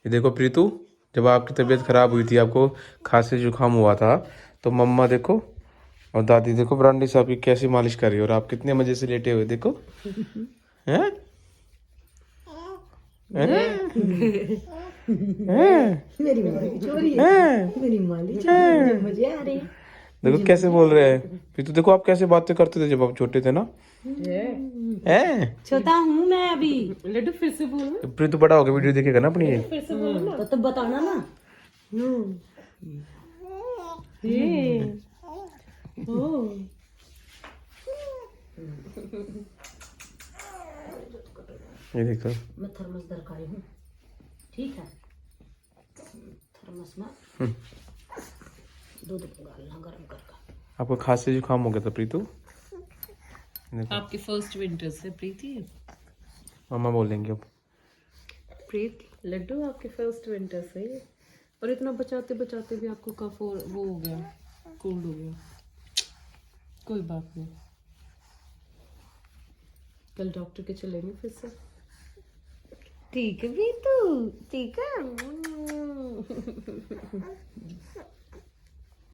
ये देखो प्रीतु, जब आपकी तबीयत खराब हुई थी, आपको खांसी जुकाम हुआ था, तो मम्मा देखो और दादी देखो ब्रांडी साहब की कैसी मालिश कर रही है, और आप कितने मजे से लेटे हुए देखो। हैं? मेरी मालिश हो रही है, मेरी मालिश हो रही है, मुझे मजे आ रहे हैं। देखो कैसे बोल रहे हैं प्रीतु, देखो आप कैसे बातें करते थे जब आप छोटे थे ना। हैं? छोटा हूँ मैं अभी। लड्डू फिर से बोलो, तो प्रीतु बड़ा होकर वीडियो देखेगा ना अपनी ये। फिर से बोलो ना। तो बताना ना। ये ओ ये देखो मैं थर्मस दरकारी हूँ, ठीक है। थर्मस में दूध डालना गर्म करके। आपको खांसी जुकाम हो गया था प्रीतु। देखो आपकी फर्स्ट विंटर से प्रीति, मम्मा बोलेंगे अब। प्रीत लड्डू आपके फर्स्ट विंटर से, और इतना बचाते बचाते भी आपको कफ और वो हो गया, कोल्ड हो गया। कोई बात नहीं, कल डॉक्टर के चलेंगे फिर से। ठीक है प्रीतू, ठीक है।